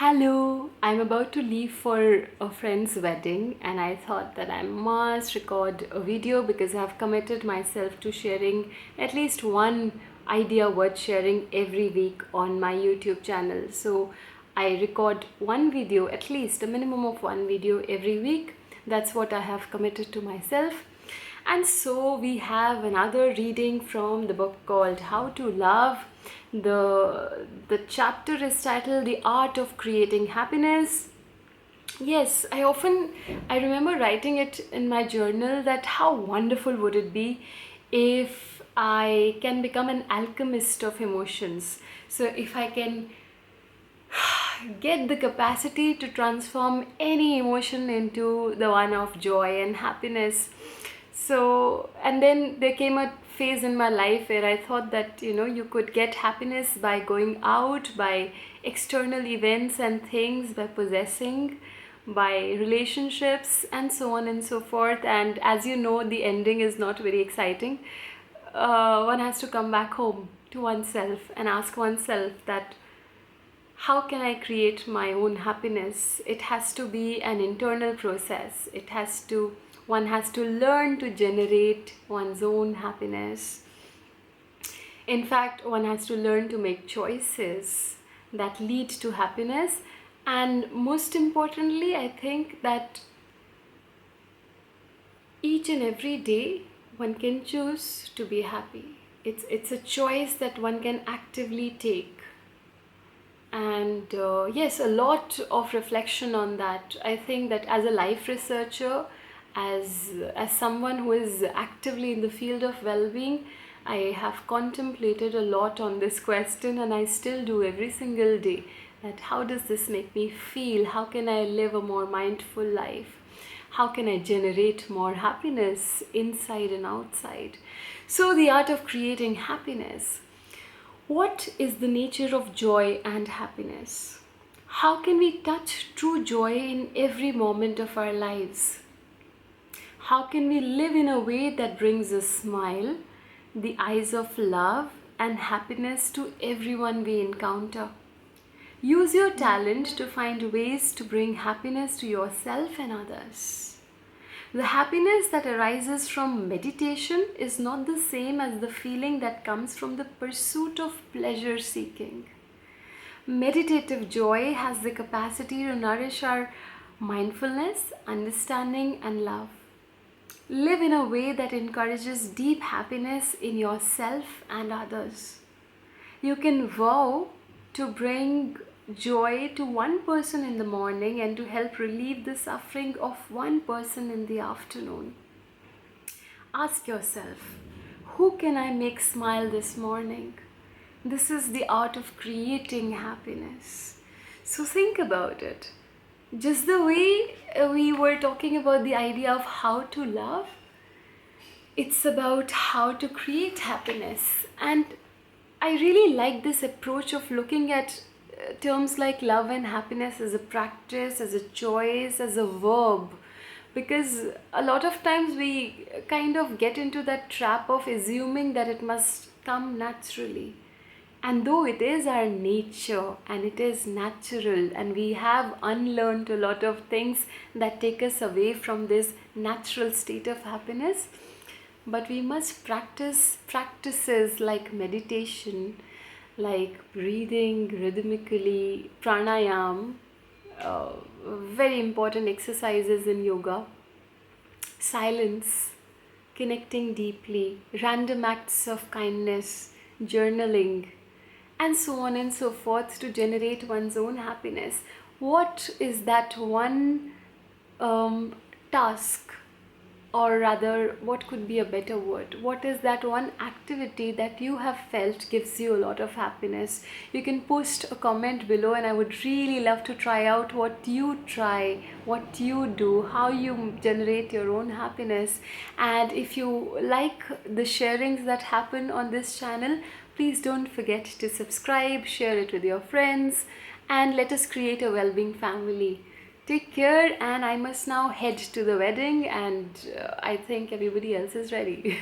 Hello, I'm about to leave for a friend's wedding and I thought that I must record a video because I've committed myself to sharing at least one idea worth sharing every week on my YouTube channel. So I record one video, at least a minimum of one video every week. That's what I have committed to myself. And so we have another reading from the book called How to Love. The chapter is titled The Art of Creating Happiness. Yes, I remember writing it in my journal that how wonderful would it be if I can become an alchemist of emotions. So if I can get the capacity to transform any emotion into the one of joy and happiness. So, and then there came a phase in my life where I thought that, you could get happiness by going out, by external events and things, by possessing, by relationships, and so on and so forth. And as you know, the ending is not very exciting. One has to come back home to oneself and ask oneself that how can I create my own happiness? It has to be an internal process. One has to learn to generate one's own happiness. In fact, one has to learn to make choices that lead to happiness. And most importantly, I think that each and every day one can choose to be happy. It's a choice that one can actively take. And yes, a lot of reflection on that. I think that as a life researcher, as someone who is actively in the field of well-being, I have contemplated a lot on this question, and I still do every single day, that how does this make me feel? How can I live a more mindful life? How can I generate more happiness inside and outside? So the art of creating happiness. What is the nature of joy and happiness? How can we touch true joy in every moment of our lives? How can we live in a way that brings a smile, the eyes of love and happiness to everyone we encounter? Use your talent to find ways to bring happiness to yourself and others. The happiness that arises from meditation is not the same as the feeling that comes from the pursuit of pleasure seeking. Meditative joy has the capacity to nourish our mindfulness, understanding, and love. Live in a way that encourages deep happiness in yourself and others. You can vow to bring joy to one person in the morning and to help relieve the suffering of one person in the afternoon. Ask yourself, who can I make smile this morning? This is the art of creating happiness. So think about it. Just the way we were talking about the idea of how to love, it's about how to create happiness. And I really like this approach of looking at terms like love and happiness as a practice, as a choice, as a verb, because a lot of times we kind of get into that trap of assuming that it must come naturally. And though it is our nature and it is natural, and we have unlearned a lot of things that take us away from this natural state of happiness, but we must practice practices like meditation, like breathing rhythmically, pranayam, very important exercises in yoga, silence, connecting deeply, random acts of kindness, journaling, and so on and so forth to generate one's own happiness. What is that one task, or rather, what could be a better word? What is that one activity that you have felt gives you a lot of happiness? You can post a comment below, and I would really love to try out what you try, what you do, how you generate your own happiness. And if you like the sharings that happen on this channel, please don't forget to subscribe, share it with your friends, and let us create a well-being family. Take care, and I must now head to the wedding, and I think everybody else is ready.